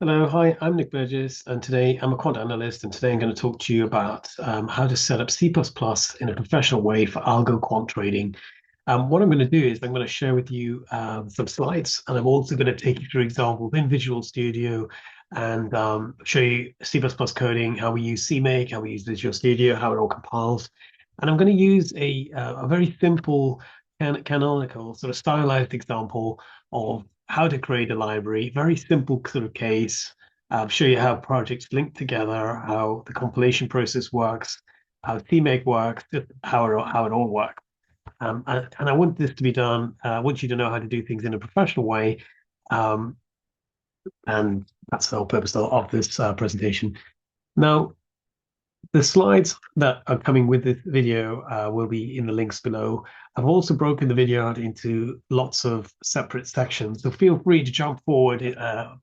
Hello, hi, I'm Nick Burgess, and today I'm a quant analyst, and today I'm going to talk to you about how to set up C++ in a professional way for algo quant trading. What I'm going to do is I'm going to share with you some slides, and I'm also going to take you through examples in Visual Studio and show you C++ coding, how we use CMake, how we use Visual Studio, how it all compiles. And I'm going to use a very simple canonical sort of stylized example of how to create a library, very simple sort of case. Show you how projects link together, how the compilation process works, how CMake works, just how it all works. And I want this to be done. I want you to know how to do things in a professional way, um, and that's the whole purpose of this presentation. Now, the slides that are coming with this video will be in the links below. I've also broken the video out into lots of separate sections, so feel free to jump forward,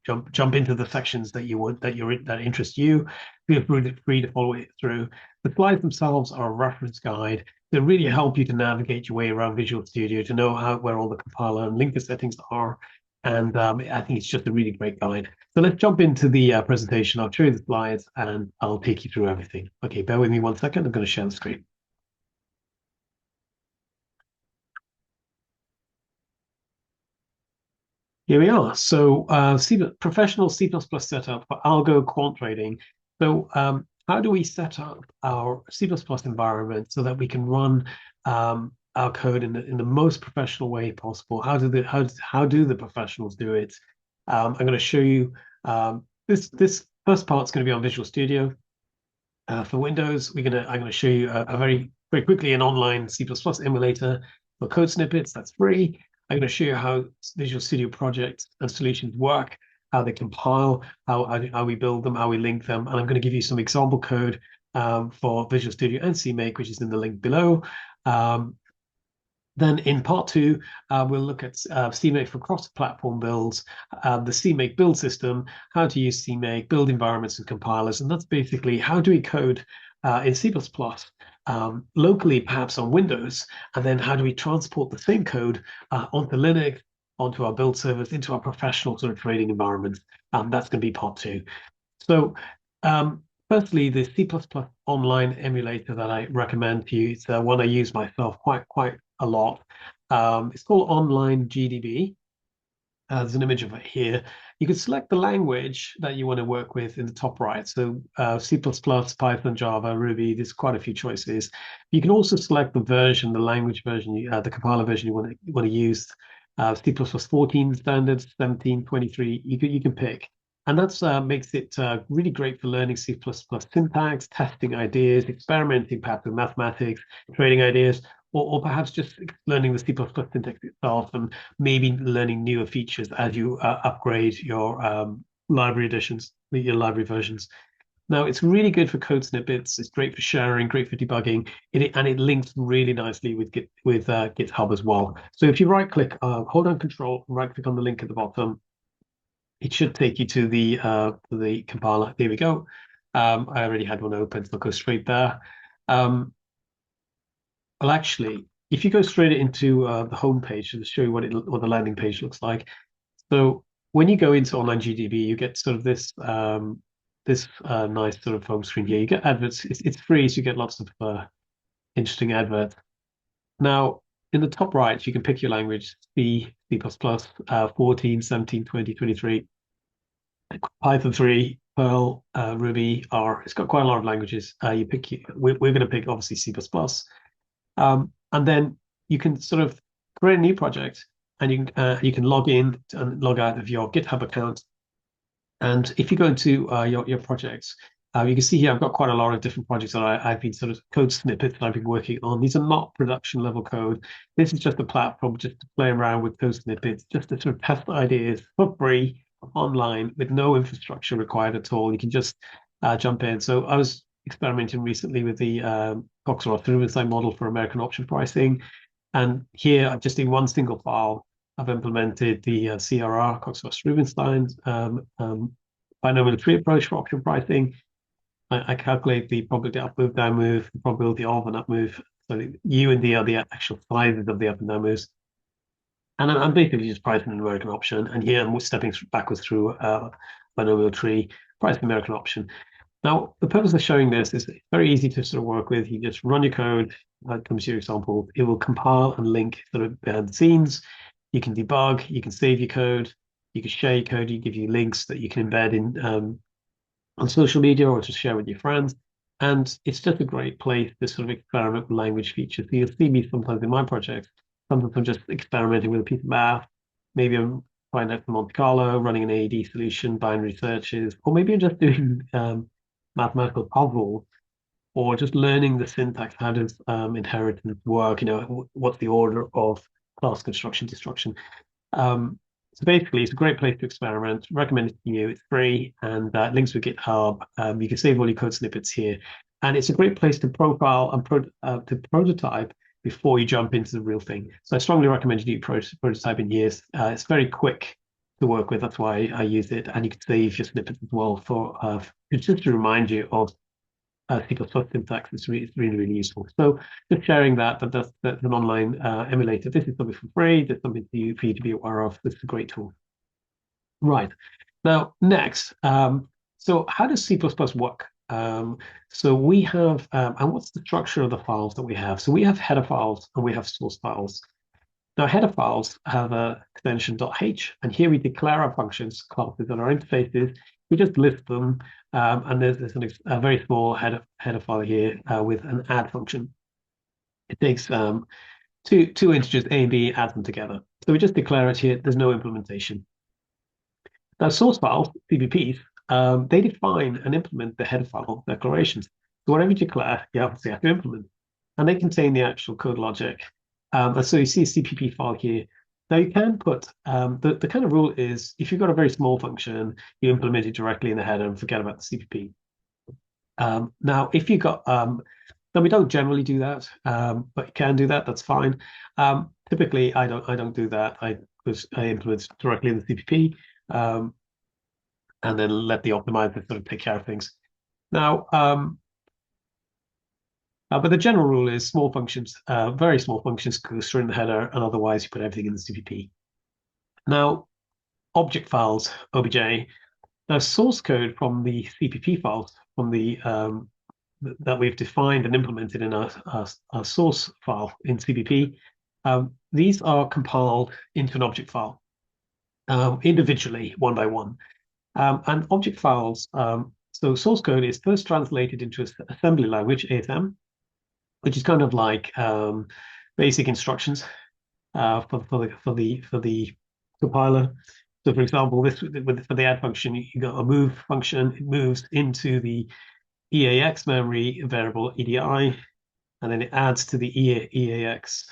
jump into the sections that interest you. Feel free to follow it through. The slides themselves are a reference guide that really help you to navigate your way around Visual Studio to know where all the compiler and linker settings are. And I think it's just a really great guide. So let's jump into the presentation. I'll show you the slides and I'll take you through everything. Okay, bear with me 1 second. I'm going to share the screen. Here we are. So professional C++ setup for algo quant trading. So how do we set up our C++ environment so that we can run our code in the most professional way possible? How do the professionals do it? I'm going to show you this first part's going to be on Visual Studio. For Windows, I'm going to show you a very quickly an online C++ emulator for code snippets. That's free. I'm going to show you how Visual Studio projects and solutions work, how they compile, how we build them, how we link them, and I'm going to give you some example code for Visual Studio and CMake, which is in the link below. Then in part two, we'll look at CMake for cross-platform builds, the CMake build system, how to use CMake, build environments and compilers, and that's basically how do we code in C++ locally, perhaps on Windows, and then how do we transport the same code onto Linux, onto our build servers, into our professional sort of trading environments. That's going to be part two. So firstly, the C++ online emulator that I recommend to you, it's one I use myself quite a lot. It's called Online GDB. There's an image of it here. You can select the language that you want to work with in the top right. So C++, Python, Java, Ruby, there's quite a few choices. You can also select the version, the language version, the compiler version you want to use. C++ 14 standards, 17, 23, you can pick. And that's makes it really great for learning C++ syntax, testing ideas, experimenting perhaps with mathematics, trading ideas, or perhaps just learning the C++ syntax itself and maybe learning newer features as you upgrade your library editions, your library versions. Now, it's really good for code snippets. It's great for sharing, great for debugging, and it links really nicely with GitHub as well. So if you right click, hold on Control, right click on the link at the bottom, it should take you to the compiler. There we go. I already had one open, so I'll go straight there. Um, well, actually, if you go straight into the home page to show you what the landing page looks like. So when you go into online GDB, you get sort of this nice sort of home screen here. You get adverts. It's free, so you get lots of interesting adverts. Now, in the top right, you can pick your language: C, C++, 14, 17, 20, 23, Python 3, Perl, Ruby, R. It's got quite a lot of languages. We're going to pick obviously C++. And then you can sort of create a new project, and you can log in and log out of your GitHub account. And if you go into your projects, you can see here I've got quite a lot of different projects that I've been sort of code snippets that I've been working on. These are not production level code. This is just a platform just to play around with code snippets, just to sort of test ideas for free online with no infrastructure required at all. You can just jump in. So I was experimenting recently with the Cox-Roth-Rubinstein model for American option pricing. And here, just in one single file, I've implemented the CRR, Cox-Roth-Rubinstein binomial tree approach for option pricing. I calculate the probability up move, down move, the probability of an up move. So U and D are the actual sizes of the up and down moves. And I'm basically just pricing an American option. And here I'm stepping backwards through a binomial tree, price the American option. Now, the purpose of showing this is it's very easy to sort of work with. You just run your code, comes to your example. It will compile and link sort of behind the scenes. You can debug, you can save your code, you can share your code, you give you links that you can embed in on social media or to share with your friends. And it's just a great place to sort of experiment with language features. So you'll see me sometimes in my projects. Sometimes I'm just experimenting with a piece of math. Maybe I'm trying out for Monte Carlo, running an AED solution, binary searches, or maybe I'm just doing mathematical puzzles, or just learning the syntax. How does inheritance work? You know, what's the order of class construction, destruction? Um, so basically, it's a great place to experiment. Recommend it to you. It's free and links with GitHub. You can save all your code snippets here, and it's a great place to profile and to prototype before you jump into the real thing. So I strongly recommend you do prototyping here. It's very quick to work with. That's why I use it, and you can save your snippets as well for just to remind you of C++ syntax. It's really, really useful. So just sharing that's an online emulator. This is something for free. There's something for you to be aware of. This is a great tool. Right. Now, next, so how does C++ work? So we have, and what's the structure of the files that we have? So we have header files and we have source files. Now, header files have a extension .h, and here we declare our functions, classes, and our interfaces. We just list them, and there's a very small header file here with an add function. It takes two integers A and B, adds them together. So we just declare it here. There's no implementation. Now, source files, CVPs, they define and implement the header file declarations. So whatever you declare, you obviously have to implement. And they contain the actual code logic. And so you see a CPP file here. Now you can put, the kind of rule is if you've got a very small function, you implement it directly in the header and forget about the CPP. Now, if you got, now we don't generally do that, but you can do that. That's fine. Typically, I don't do that. I implement directly in the CPP, and then let the optimizer sort of take care of things. Now, but the general rule is small functions, very small functions go straight in the header, and otherwise you put everything in the CPP. Now, object files, OBJ. Now, source code from the CPP files from the that we've defined and implemented in our source file in CPP, these are compiled into an object file individually, one by one. And object files, so source code is first translated into assembly language, ASM, which is kind of like basic instructions for the compiler. So, for example, for the add function, you got a move function. It moves into the EAX memory variable EDI, and then it adds to the EAX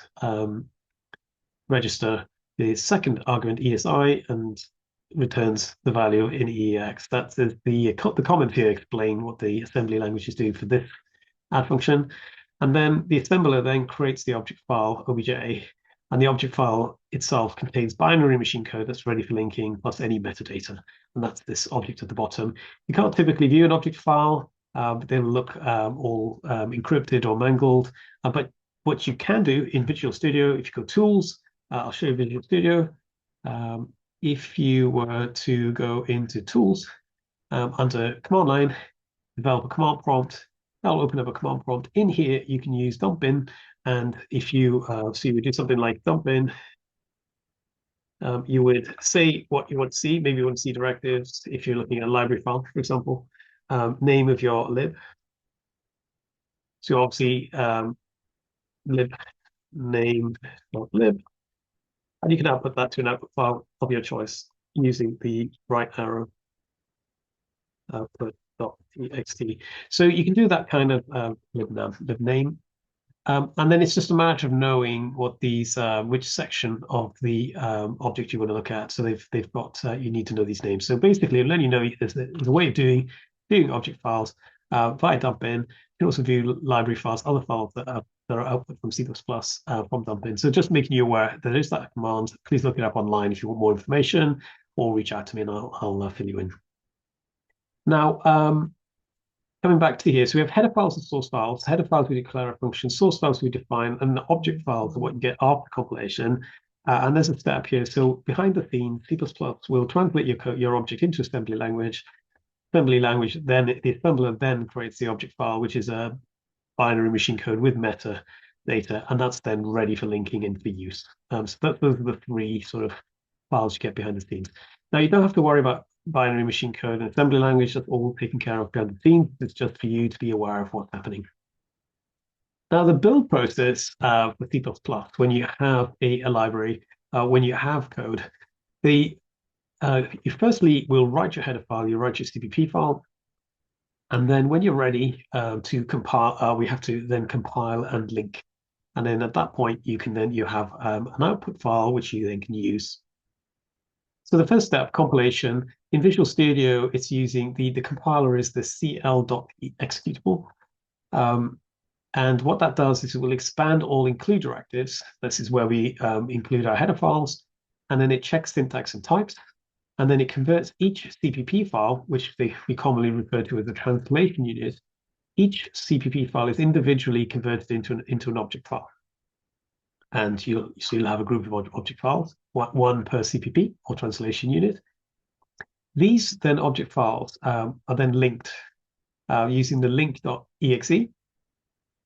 register the second argument ESI and returns the value in EAX. That's the comments here explain what the assembly languages do for this add function. And then the assembler then creates the object file obj, and the object file itself contains binary machine code that's ready for linking plus any metadata. And that's this object at the bottom. You can't typically view an object file, but they will look all encrypted or mangled. But what you can do in Visual Studio, if you go Tools, I'll show you Visual Studio. If you were to go into Tools, under Command Line, develop a command prompt, that'll open up a command prompt. In here, you can use dump bin, and if you see we do something like dump bin, you would say what you want to see. Maybe you want to see directives. If you're looking at a library file, for example, name of your lib. So obviously lib name.lib, and you can output that to an output file of your choice using the right arrow output.txt. So you can do that kind of lib name. And then it's just a matter of knowing what these which section of the object you want to look at. So they've got you need to know these names. So basically, letting you know there's a way of doing object files via dump bin. You can also view library files, other files that are output from C++ from dump bin. So just making you aware that there is that command. Please look it up online if you want more information, or reach out to me and I'll fill you in. Now, coming back to here, so we have header files and source files. Header files we declare a function, source files we define, and the object files are what you get after compilation. And there's a step here. So behind the scenes, C++ will translate your object into assembly language. Assembly language, then the assembler then creates the object file, which is a binary machine code with metadata, and that's then ready for linking and for use. So those are the three sort of files you get behind the scenes. Now, you don't have to worry about binary machine code and assembly language. That's all taken care of behind the scenes. It's just for you to be aware of what's happening. Now, the build process for C++, when you have a library, when you have code, the you firstly will write your header file, you write your CPP file, and then when you're ready to compile, we have to then compile and link. And then at that point, you have an output file which you then can use. So the first step, compilation. In Visual Studio, it's using the compiler is the cl.executable. And what that does is it will expand all include directives. This is where we include our header files. And then it checks syntax and types. And then it converts each CPP file, which we commonly refer to as a translation unit. Each CPP file is individually converted into an object file. And you'll have a group of object files, one per CPP or translation unit. These then object files are then linked using the link.exe.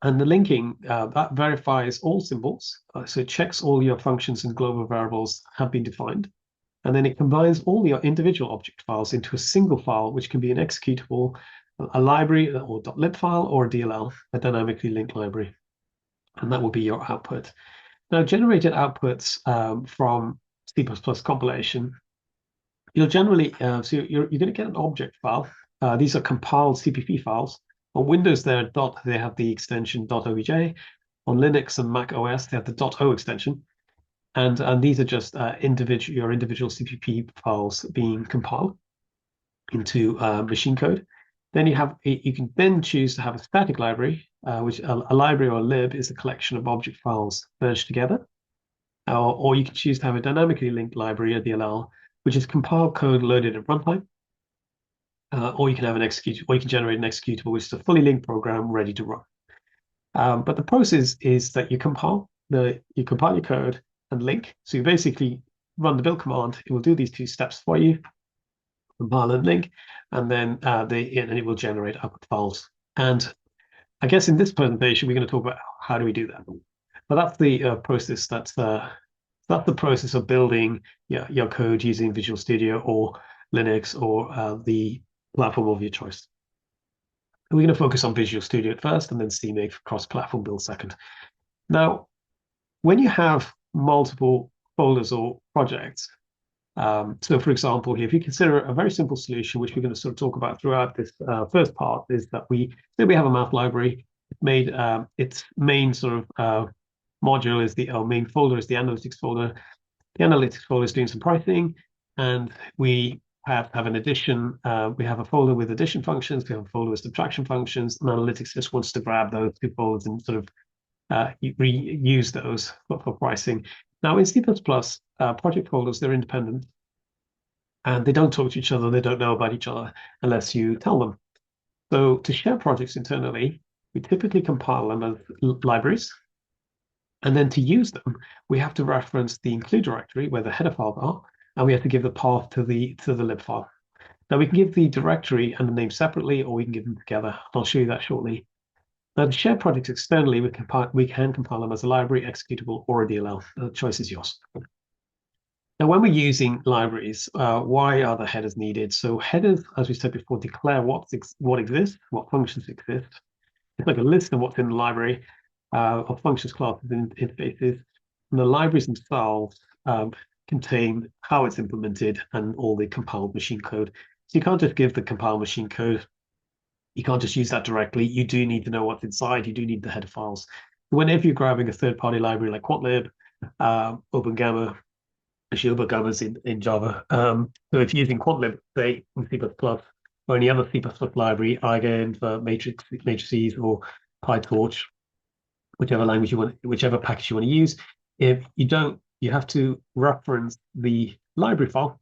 And the linking, that verifies all symbols. So it checks all your functions and global variables have been defined. And then it combines all your individual object files into a single file, which can be an executable, a library or .lib file, or a DLL, a dynamically linked library. And that will be your output. Now, generated outputs from C++ compilation, you'll generally, so you're going to get an object file. These are compiled CPP files. On Windows, they have the extension .obj. On Linux and Mac OS, they have the .o extension. And these are just your individual CPP files being compiled into machine code. Then you can then choose to have a static library, which a library or a lib is a collection of object files merged together. Or you can choose to have a dynamically linked library, a DLL, which is compiled code loaded at runtime. Or you can have an executable, or you can generate an executable, which is a fully linked program ready to run. But the process is that you compile your code and link. So you basically run the build command. It will do these two steps for you, compile and link, and then it will generate output files. And I guess in this presentation, we're going to talk about how do we do that. But that's the process. That's the process of building your code using Visual Studio or Linux or the platform of your choice. We're going to focus on Visual Studio at first, and then CMake for cross-platform build second. Now, when you have multiple folders or projects, so for example, here, if you consider a very simple solution, which we're going to sort of talk about throughout this first part, is that we have a math library. It made its main sort of module is main folder is the analytics folder. The analytics folder is doing some pricing, and we have an addition. We have a folder with addition functions. We have a folder with subtraction functions, and analytics just wants to grab those two folders and sort of reuse those for pricing. Now in C++, project folders, they're independent and they don't talk to each other. They don't know about each other unless you tell them. So to share projects internally, we typically compile them as libraries. And then to use them, we have to reference the include directory where the header files are, and we have to give the path to the lib file. Now we can give the directory and the name separately, or we can give them together. I'll show you that shortly. Now, to share projects externally, we can compile them as a library, executable, or a DLL. The choice is yours. Now, when we're using libraries, why are the headers needed? So headers, as we said before, declare what exists, what functions exist. It's like a list of what's in the library of functions, classes, and interfaces. And the libraries themselves contain how it's implemented and all the compiled machine code. So you can't just give the compiled machine code. You can't just use that directly. You do need to know what's inside. You do need the header files. Whenever you're grabbing a third-party library like QuantLib, OpenGamma, actually OpenGamma's in Java. So if you're using QuantLib, say in C++, or any other C++ library, Eigen for matrices or PyTorch, whichever language you want, whichever package you want to use, if you don't, you have to reference the library file,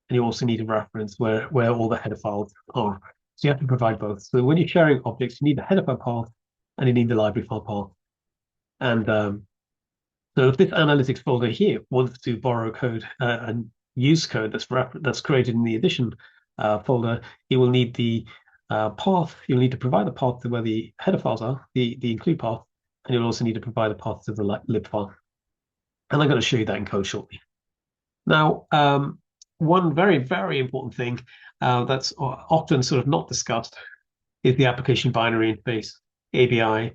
and you also need to reference where all the header files are. So you have to provide both. So when you're sharing objects, you need the header file path and you need the library file path. And so So if this analytics folder here wants to borrow code and use code that's created in the edition folder, it will need the path. You'll need to provide the path to where the header files are, the include path, and you'll also need to provide a path to the lib file. And I'm going to show you that in code shortly. Now, one very, very important thing that's often sort of not discussed is the application binary interface, ABI.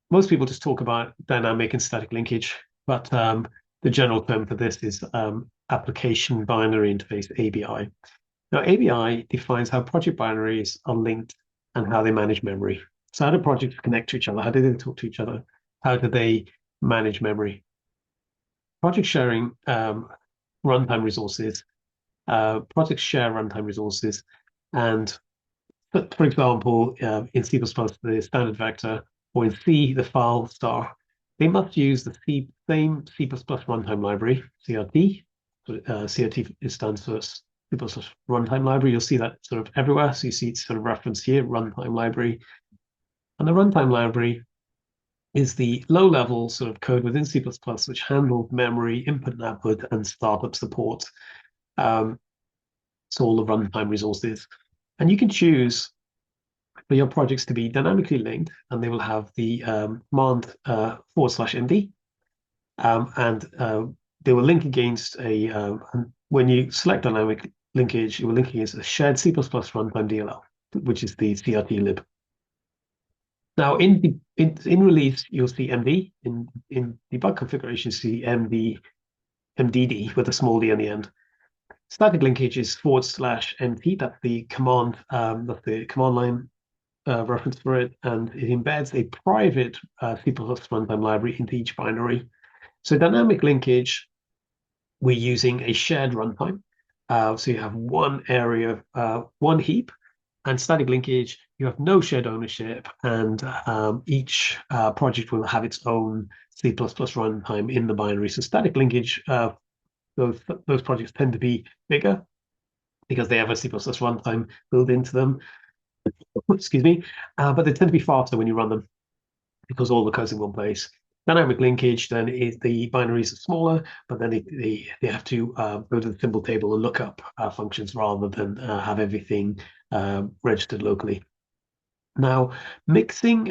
Most people just talk about dynamic and static linkage, but the general term for this is application binary interface, ABI. Now, ABI defines how project binaries are linked and how they manage memory. So how do projects connect to each other? How do they talk to each other? How do they manage memory? Project sharing runtime resources. Projects share runtime resources, and for example, in C++, the standard vector, or in C, the file star, they must use the same C++ runtime library, CRT. CRT stands for C++ runtime library. You'll see that sort of everywhere. So you see it's sort of referenced here, runtime library. And the runtime library is the low-level sort of code within C++ which handles memory, input and output, and startup support. So all the runtime resources. And you can choose for your projects to be dynamically linked, and they will have the command /md, and they will link against when you select dynamic linkage, it will link against a shared C++ runtime DLL, which is the CRT lib. Now, in release, you'll see MD. In debug configuration, you see MDD with a small d on the end. Static linkage is /MT. That's the command line reference for it, and it embeds a private C++ runtime library into each binary. So dynamic linkage, we're using a shared runtime. So you have one area, one heap, and static linkage, you have no shared ownership, and each project will have its own C++ runtime in the binary. So static linkage, those projects tend to be bigger because they have a C++ runtime built into them. Excuse me, but they tend to be faster when you run them because all the code's in one place. Dynamic linkage then is the binaries are smaller, but then they have to go to the symbol table and look up functions rather than have everything registered locally. Now, mixing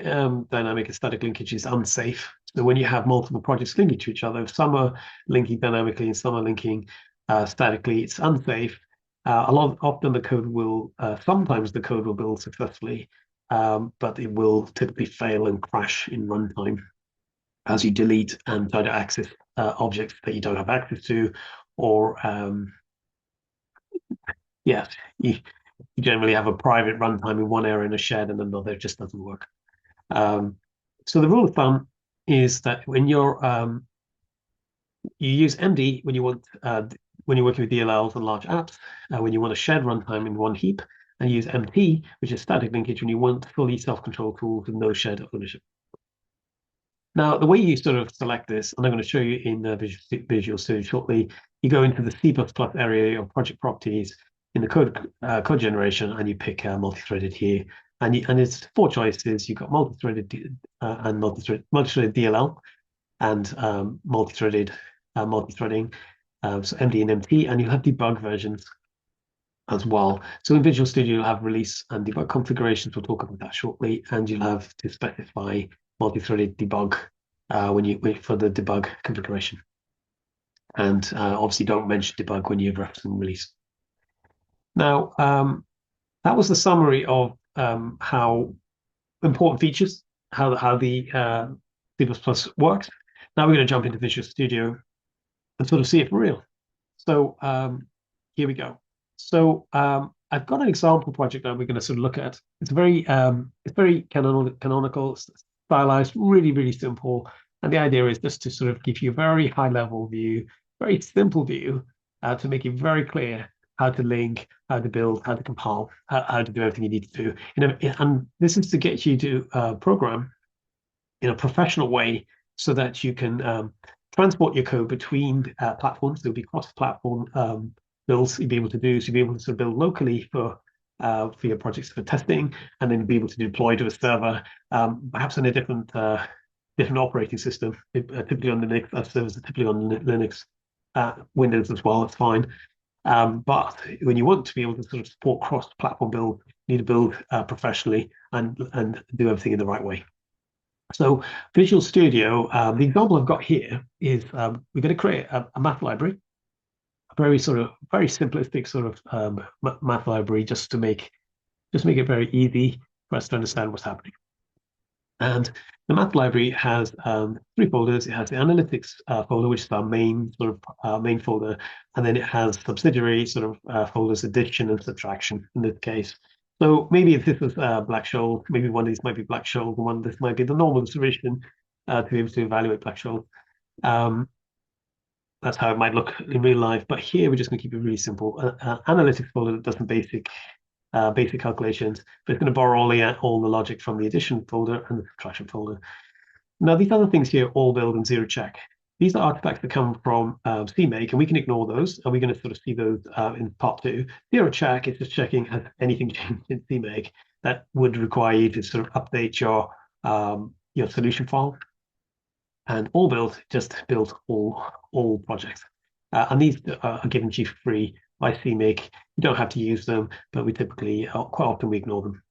dynamic and static linkage is unsafe. So when you have multiple projects linking to each other, if some are linking dynamically and some are linking statically, it's unsafe. Often the code will, sometimes the code will build successfully, but it will typically fail and crash in runtime as you delete and try to access objects that you don't have access to, or yeah, you generally have a private runtime in one area and a shared in another. It just doesn't work. So the rule of thumb is that when you use MD when you want when you're working with DLLs and large apps, when you want a shared runtime in one heap, and use MT, which is static linkage, when you want fully self-controlled tools with no shared ownership. Now, the way you sort of select this, and I'm going to show you in Visual Studio shortly, you go into the C++ area of project properties in the code generation, and you pick multi-threaded here. And it's four choices. You've got multi-threaded and multi-threaded DLL and multi-threading, so MD and MT, and you'll have debug versions as well. So in Visual Studio, you'll have release and debug configurations. We'll talk about that shortly, and you'll have to specify multi-threaded debug when you wait for the debug configuration. And obviously don't mention debug when you're referencing release. Now, that was the summary of how important features, how the C++ works. Now we're going to jump into Visual Studio and sort of see it for real. So here we go. So I've got an example project that we're going to sort of look at. It's very canonical, stylized, really, really simple. And the idea is just to sort of give you a very high level view, very simple view, to make it very clear how to link, how to build, how to compile, how to do everything you need to do. And this is to get you to program in a professional way so that you can transport your code between platforms. There'll be cross-platform builds you'll be able to do. So you'll be able to sort of build locally for your projects for testing, and then be able to deploy to a server, perhaps in a different different operating system. Typically on Linux, servers are typically on Linux, Windows as well. It's fine. But when you want to be able to sort of support cross-platform build, you need to build professionally and do everything in the right way. So Visual Studio, the example I've got here is we're going to create a math library, a very simplistic sort of math library, just to make it very easy for us to understand what's happening. And the math library has three folders. It has the analytics folder, which is our main main folder, and then it has subsidiary folders, addition and subtraction in this case. So maybe if this was Black-Scholes, maybe one of these might be Black-Scholes, and one of this might be the normal distribution to be able to evaluate Black-Scholes. That's how it might look in real life. But here we're just going to keep it really simple. Analytics folder that does some basic calculations, but it's going to borrow all the logic from the addition folder and the subtraction folder. Now, these other things here, all build and zero check. These are artifacts that come from CMake, and we can ignore those, and we're going to sort of see those in part two. Zero check is just checking has anything changed in CMake that would require you to sort of update your solution file. And all build just builds all projects. And these are given to you for free by CMake. You don't have to use them, but we typically, quite often, we ignore them.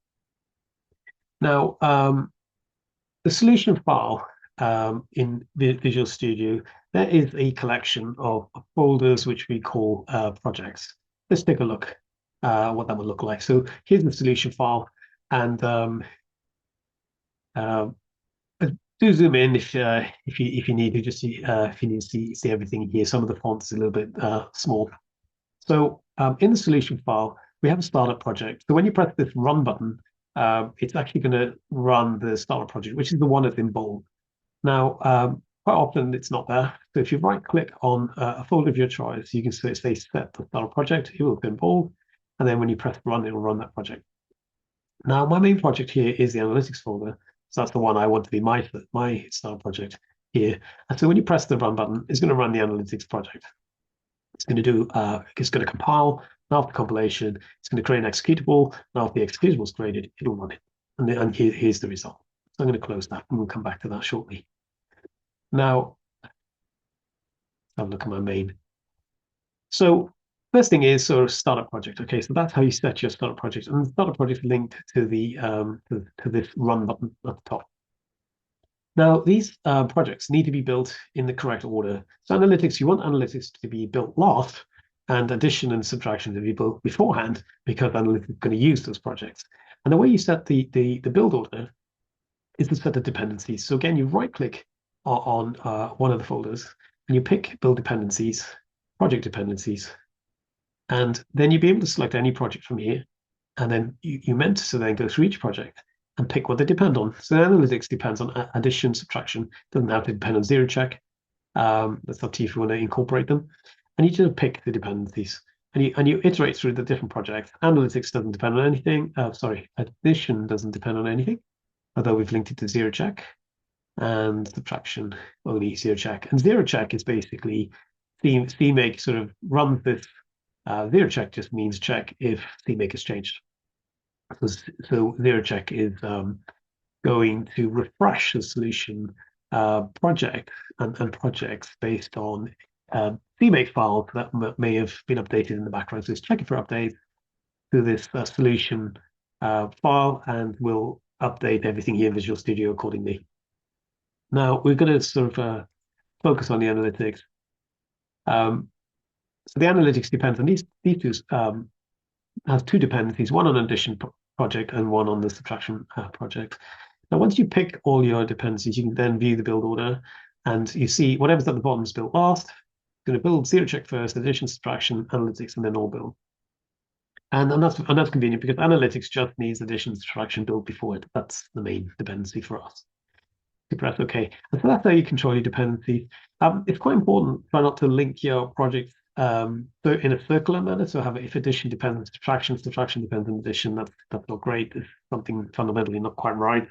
Now, the solution file in Visual Studio, there is a collection of folders which we call projects. Let's take a look what that would look like. So here's the solution file, and do zoom in if you need to just see if you need to see everything here. Some of the fonts is a little bit small. So in the solution file, we have a startup project. So when you press this run button, it's actually going to run the startup project, which is the one that's in bold. Now, quite often it's not there. So if you right click on a folder of your choice, you can say set the startup project, it will go in bold. And then when you press run, it will run that project. Now, my main project here is the analytics folder. So that's the one I want to be my startup project here. And so when you press the run button, it's going to run the analytics project. It's going to compile. Now, after compilation, it's going to create an executable. Now, if the executable is created, it'll run it. And here's the result. So I'm going to close that, and we'll come back to that shortly. Now, have a look at my main. So first thing is sort of startup project. Okay, so that's how you set your startup project, and the startup project is linked to the to this run button at the top. Now, these projects need to be built in the correct order. So analytics, you want analytics to be built last, and addition and subtraction to be built beforehand, because analytics is going to use those projects. And the way you set the build order is to set the dependencies. So again, you right-click on one of the folders, and you pick build dependencies, project dependencies, and then you'll be able to select any project from here. And then you meant to then go through each project and pick what they depend on. So analytics depends on addition, subtraction, doesn't have to depend on zero check. That's up to you if you want to incorporate them. And you just pick the dependencies and you iterate through the different projects. Analytics doesn't depend on anything. Addition doesn't depend on anything, although we've linked it to zero check. And subtraction only zero check. And zero check is basically CMake sort of runs this. Zero check just means check if CMake has changed. So zero check is going to refresh the solution project and projects based on CMake files that may have been updated in the background. So it's checking for updates to this solution file, and we'll update everything here in Visual Studio accordingly. Now we're going to sort of focus on the analytics. So the analytics depends on these two has two dependencies, one on addition project and one on the subtraction project. Now, once you pick all your dependencies, you can then view the build order, and you see whatever's at the bottom is built last. It's going to build zero check first, addition, subtraction, analytics, and then all build. And that's convenient because analytics just needs addition, subtraction, build before it. That's the main dependency for us. You press OK. And so that's how you control your dependencies. It's quite important try not to link your projects so in a circular manner. So have if addition depends on subtraction, subtraction depends on addition. That's not great. It's something fundamentally not quite right.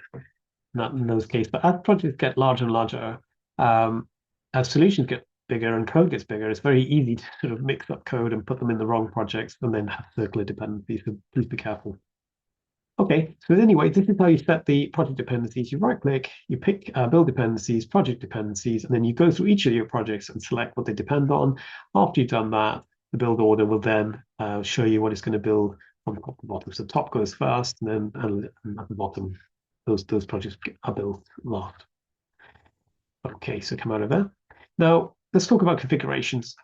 Not in those cases. But as projects get larger and larger, as solutions get bigger and code gets bigger, it's very easy to sort of mix up code and put them in the wrong projects and then have circular dependencies. So please be careful. Okay, so anyway, this is how you set the project dependencies. You right click, you pick build dependencies, project dependencies, and then you go through each of your projects and select what they depend on. After you've done that, the build order will then show you what it's going to build from top to bottom. So top goes first, and then and at the bottom, those projects are built last. Okay, so come out of there. Now, let's talk about configurations.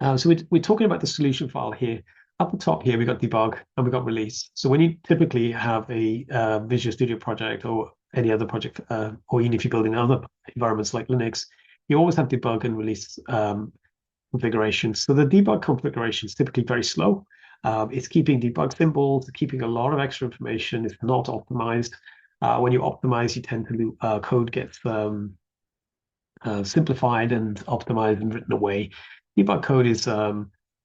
So we're talking about the solution file here. Up the top here, we got debug and we got release. So when you typically have a Visual Studio project or any other project, or even if you're building other environments like Linux, you always have debug and release configurations. So the debug configuration is typically very slow. It's keeping debug symbols, keeping a lot of extra information. It's not optimized. When you optimize, you tend to code gets simplified and optimized and written away. Debug code is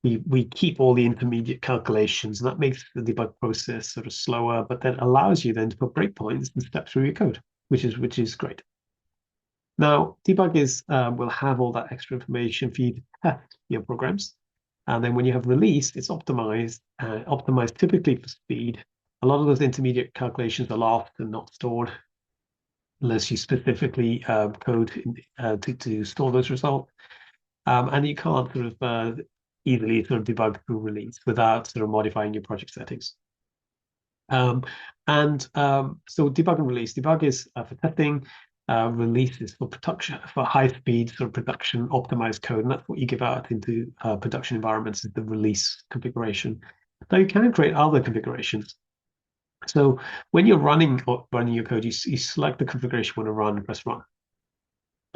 we keep all the intermediate calculations, and that makes the debug process sort of slower, but that allows you then to put breakpoints and step through your code, which is great. Now, debug is will have all that extra information for you to test your programs, and then when you have release, it's optimized typically for speed. A lot of those intermediate calculations are lost and not stored unless you specifically code to store those results. And you can't sort of easily sort of debug through release without sort of modifying your project settings. So debug and release. Debug is for testing. Release is for production, for high speed sort of production optimized code, and that's what you give out into production environments is the release configuration. Now you can create other configurations. So when you're running your code, you select the configuration you want to run and press run,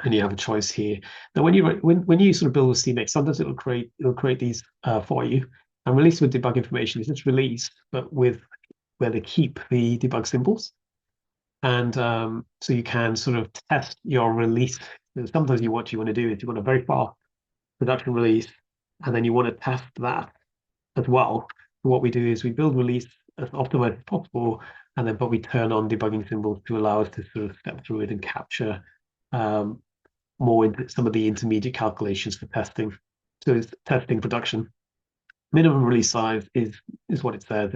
and you have a choice here. Now, when you sort of build a CMake, sometimes it'll create these for you. And release with debug information is just release, but with where they keep the debug symbols, and so you can sort of test your release. And sometimes what you want to do is you want a very fast production release, and then you want to test that as well. So what we do is we build release as optimized as possible, and then but we turn on debugging symbols to allow us to sort of step through it and capture um, more into some of the intermediate calculations for testing. So it's testing production. Minimum release size is what it says.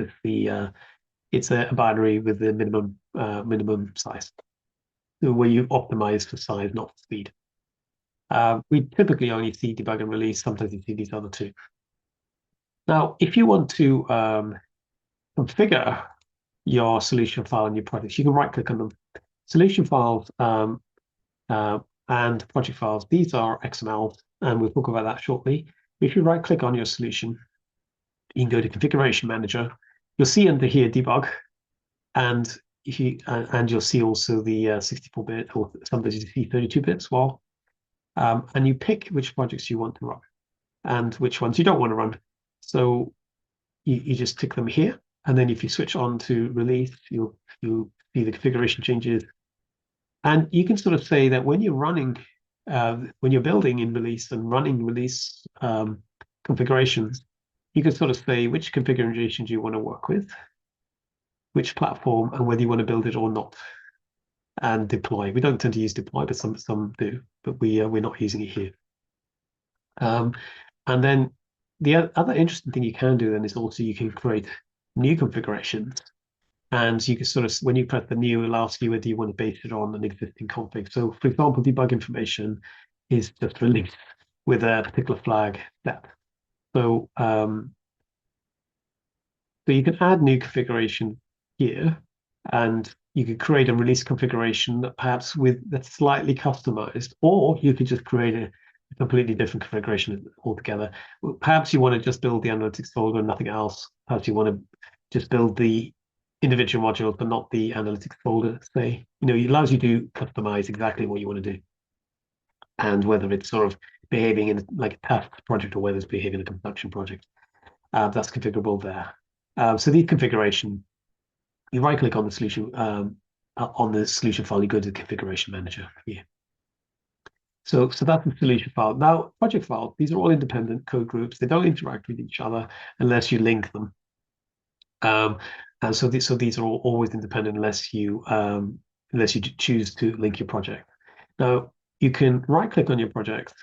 It's a binary with the minimum size, so where you optimize for size, not for speed. We typically only see debug and release. Sometimes you see these other two. Now, if you want to configure your solution file in your projects, you can right click on them. Solution files and project files, these are XML, and we'll talk about that shortly. If you right click on your solution, you can go to Configuration Manager. You'll see under here debug, and if you and you'll see also the 64-bit, or sometimes you see 32 bits as well. And you pick which projects you want to run and which ones you don't want to run. So you just tick them here, and then if you switch on to release, you'll see the configuration changes. And you can sort of say that when you're running, when you're building in release and running release configurations, you can sort of say which configurations you want to work with, which platform, and whether you want to build it or not, and deploy. We don't tend to use deploy, but some do, but we're not using it here. And then the other interesting thing you can do then is also you can create new configurations. And you can sort of, when you press the new, it'll ask you whether you want to base it on an existing config. So, for example, debug information is just released with a particular flag set. So, so you can add new configuration here, and you could create a release configuration that perhaps that's slightly customized, or you could just create a completely different configuration altogether. Perhaps you want to just build the analytics folder and nothing else. Perhaps you want to just build the individual modules, but not the analytics folder, say. It allows you to customize exactly what you want to do. And whether it's sort of behaving in like a task project or whether it's behaving in a production project, that's configurable there. So these configuration, you right click on the solution file, you go to the configuration manager here. So that's the solution file. Now, project files, these are all independent code groups. They don't interact with each other unless you link them. And so these are all always independent unless you choose to link your project. Now you can right click on your project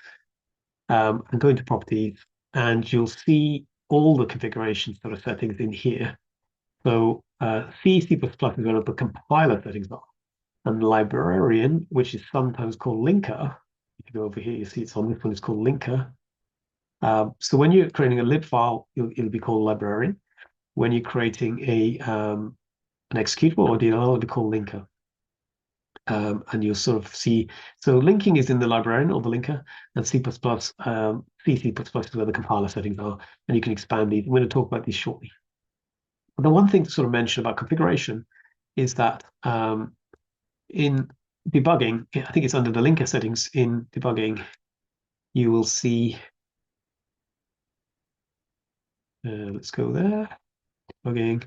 and go into properties, and you'll see all the configurations sort of settings in here. So C plus plus is where the compiler settings are. And Librarian, which is sometimes called Linker, if you go over here, you see it's on this one, it's called Linker. So when you're creating a lib file, it'll be called Librarian. When you're creating an executable or DLL, it'll be called Linker. And you'll sort of see, so linking is in the librarian or the linker, and C++, C++ is where the compiler settings are, and you can expand these. I'm going to talk about these shortly. But the one thing to sort of mention about configuration is that in debugging, I think it's under the linker settings in debugging, you will see, let's go there, debugging.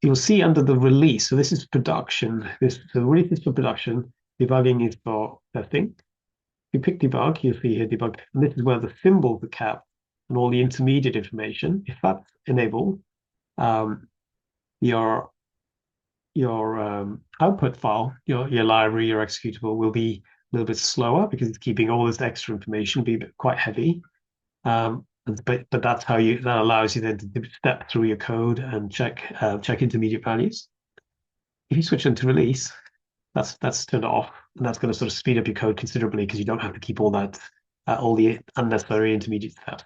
You'll see under the release, so this is production, the release is for production, debugging is for testing. If you pick debug, you'll see here debug, and this is where the symbols are kept and all the intermediate information. If that's enabled, your output file, your library, your executable will be a little bit slower because it's keeping all this extra information, be quite heavy. But that's how that allows you then to step through your code and check intermediate values. If you switch into release, that's turned off, and that's going to sort of speed up your code considerably because you don't have to keep all the unnecessary intermediate steps.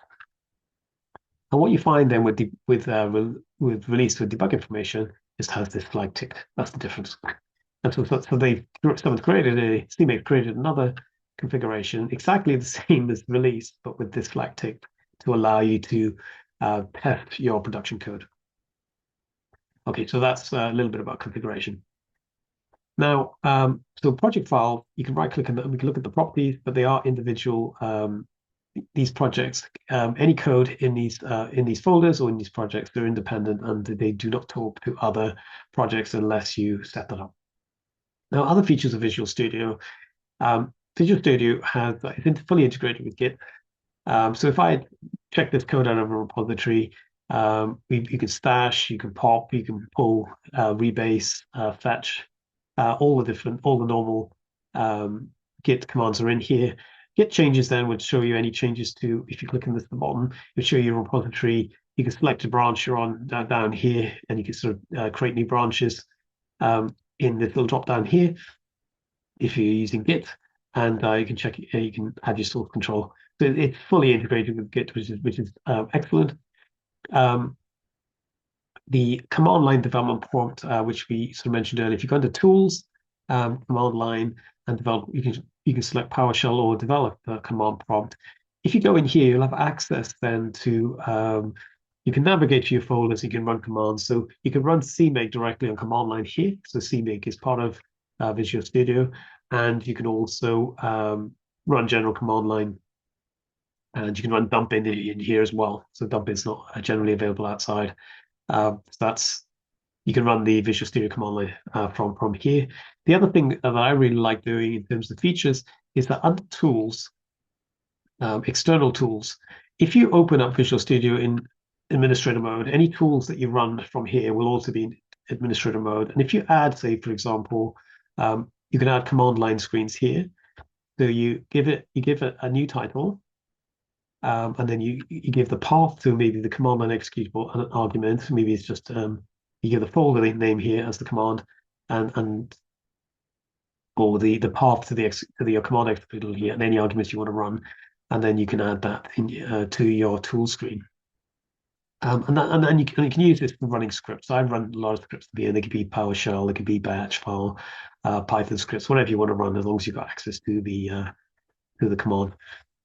And what you find then with release with debug information just has this flag tick. That's the difference. And so someone's created another configuration exactly the same as release, but with this flag tick to allow you to test your production code. Okay, so that's a little bit about configuration. Now, so project file, you can right click on them, we can look at the properties, but they are individual. These projects, any code in these folders or in these projects, they're independent and they do not talk to other projects unless you set that up. Now, other features of Visual Studio, Visual Studio is fully integrated with Git. So if I check this code out of a repository, you can stash, you can pop, you can pull, rebase, fetch, all the normal Git commands are in here. Git changes then would show you any changes to, if you click on this at the bottom, it would show you a repository. You can select a branch you're on down here, and you can sort of create new branches in this little drop down here if you're using Git, and you can check, you can add your source control. So it's fully integrated with Git, which is excellent. The command line development prompt, which we sort of mentioned earlier, if you go into Tools, command line, and develop, you can select PowerShell or develop the command prompt. If you go in here, you'll have access then to you can navigate to your folders, you can run commands. So you can run CMake directly on command line here. So CMake is part of Visual Studio, and you can also run general command line, and you can run dump in here as well. So dump is not generally available outside. So you can run the Visual Studio command line from here. The other thing that I really like doing in terms of features is that under Tools, external tools, if you open up Visual Studio in administrator mode, any tools that you run from here will also be in administrator mode. And if you add, say, for example, you can add command line screens here. So you give it a new title, and then you give the path to maybe the command line executable and an argument. Maybe it's just you give the folder name here as the command, and or the path to your command executable here, and any arguments you want to run, and then you can add that to your tool screen. And then you can use this for running scripts. I run a lot of scripts here. They could be PowerShell, they could be batch file, Python scripts, whatever you want to run, as long as you've got access to the command.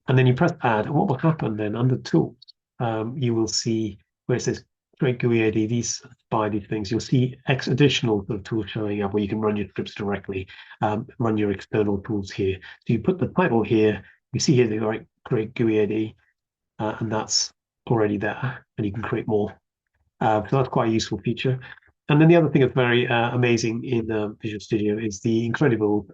And then you press add, and what will happen then under tools, you will see where it says create GUI AD, these things, you'll see additional sort of tools showing up where you can run your scripts directly, run your external tools here. So you put the title here, you see here the right create GUI AD, and that's already there, and you can create more. So that's quite a useful feature. And then the other thing that's very amazing in Visual Studio is the incredible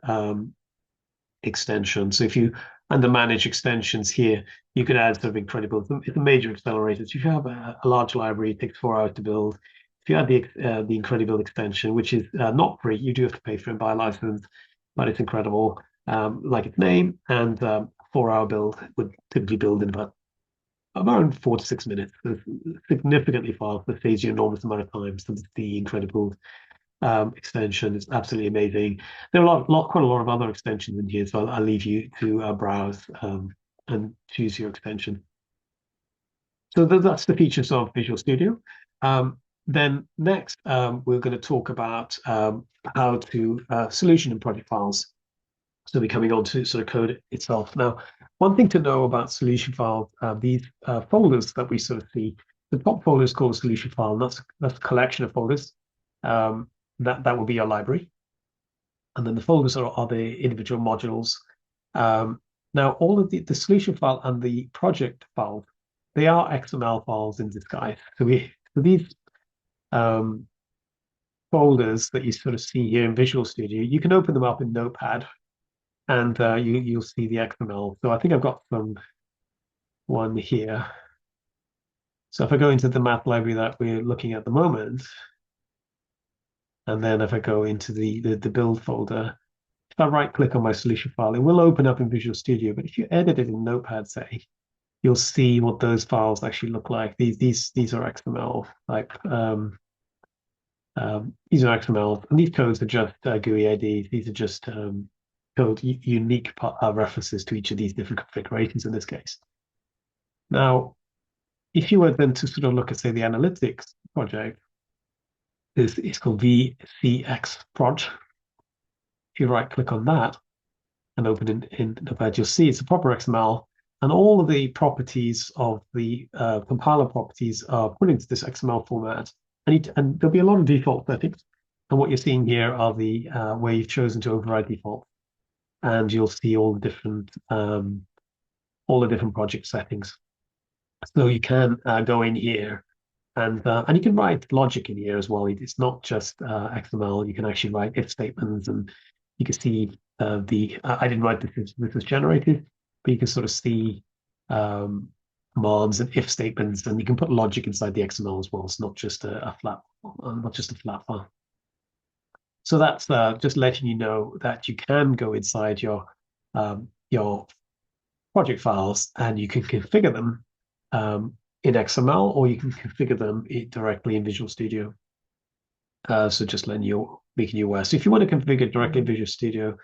extension. So if you under manage extensions here, you can add sort of incredible. It's a major accelerator. So if you have a large library, it takes 4 hours to build. If you add the incredible extension, which is not free, you do have to pay for it and buy a license, but it's incredible, like its name, and 4-hour build would typically build in about around 4 to 6 minutes. So significantly fast. That saves you an enormous amount of time. So the incredible extension is absolutely amazing. There are quite a lot of other extensions in here, so I'll leave you to browse and choose your extension. So that's the features of Visual Studio. Then next, we're going to talk about how to solution and project files. So we're coming on to sort of code itself. Now, one thing to know about solution files, these folders that we sort of see, the top folder is called a solution file, and that's a collection of folders. That will be your library. And then the folders are the individual modules. Um, Now, all of the solution file and the project file, they are XML files in disguise. So these um, folders that you sort of see here in Visual Studio, you can open them up in Notepad, and you'll see the XML. So I think I've got one here. So if I go into the math library that we're looking at the moment, and then if I go into the build folder, if I right click on my solution file, it will open up in Visual Studio. But if you edit it in Notepad, say, you'll see what those files actually look like. These are XML like these are XML, and these codes are just GUI IDs. These are just code unique references to each of these different configurations in this case. Now, if you were then to sort of look at, say, the analytics project, it's called VCX proj. If you right click on that and open in Notepad, you'll see it's a proper XML, and all of the properties of the compiler properties are put into this XML format. And there'll be a lot of default settings. And what you're seeing here are the where you've chosen to override default, and you'll see all the different project settings. So you can go in here and you can write logic in here as well. It's not just XML. You can actually write if statements, and you can see I didn't write this was generated, but you can sort of see commands and if statements, and you can put logic inside the XML as well. It's not just not just a flat file. So that's just letting you know that you can go inside your project files and you can configure them in XML, or you can configure them directly in Visual Studio. So just making you aware. So if you want to configure directly in Visual Studio,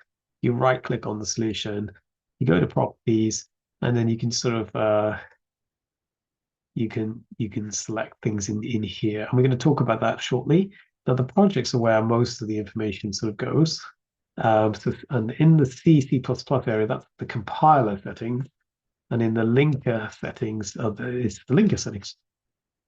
you right click on the solution, you go to properties, and then you can sort of you can select things in here. And we're going to talk about that shortly. Now the projects are where most of the information sort of goes. And in the C++ area, that's the compiler settings. And in the linker settings, it's the linker settings.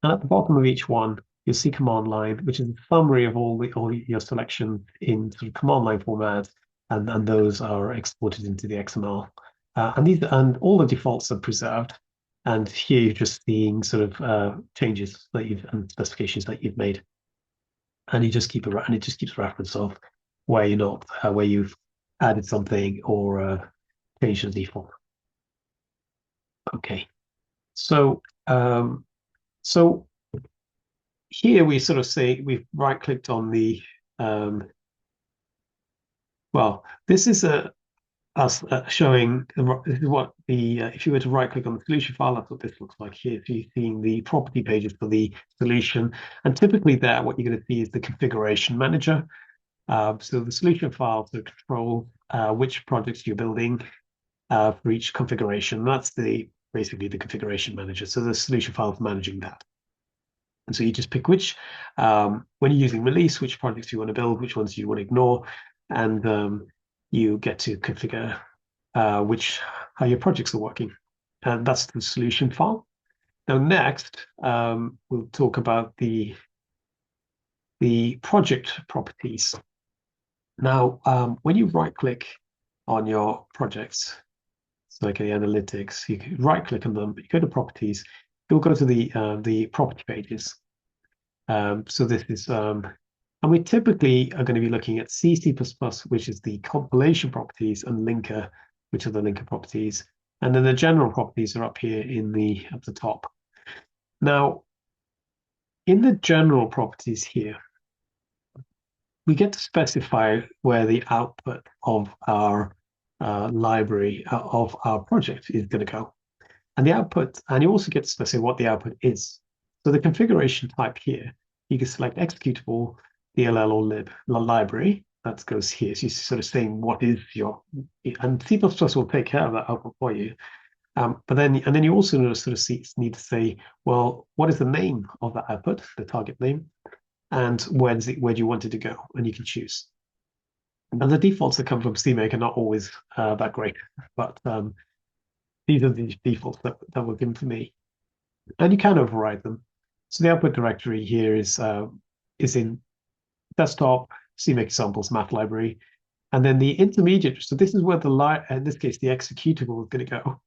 And at the bottom of each one, you'll see command line, which is a summary of all your selections in sort of command line format, and those are exported into the XML. And all the defaults are preserved. And here you're just seeing sort of changes and specifications that you've made. And it just keeps a reference of where you've added something or changed the default. Okay, so so here we sort of say we've right clicked on the well, this is us showing this is what the if you were to right click on the solution file, that's what this looks like here. So you're seeing the property pages for the solution, and typically there what you're going to see is the configuration manager. So the solution file to control which projects you're building for each configuration. That's basically the configuration manager. So the solution file is managing that. And so you just pick when you're using release, which projects you want to build, which ones you want to ignore, and you get to configure how your projects are working. And that's the solution file. Now, next, we'll talk about the project properties. Now, when you right-click on your projects, so like the analytics, you can right-click on them, you go to properties, you'll go to the property pages. So this is, and we typically are going to be looking at C, C++, which is the compilation properties, and linker, which are the linker properties. And then the general properties are up here at the top. Now, in the general properties here, we get to specify where the output of our library of our project is going to go. And the output, and you also get to say what the output is. So the configuration type here, you can select executable, DLL or lib, library. That goes here. So you're sort of saying what is your, and C++ will take care of that output for you. But then, and then you also sort of need to say, well, what is the name of that output, the target name, and where do you want it to go? And you can choose. And the defaults that come from CMake are not always that great, but these are the defaults that were given to me. And you can override them. So the output directory here is in desktop, CMake examples, math library. And then the intermediate, so this is where in this case, the executable is going to go.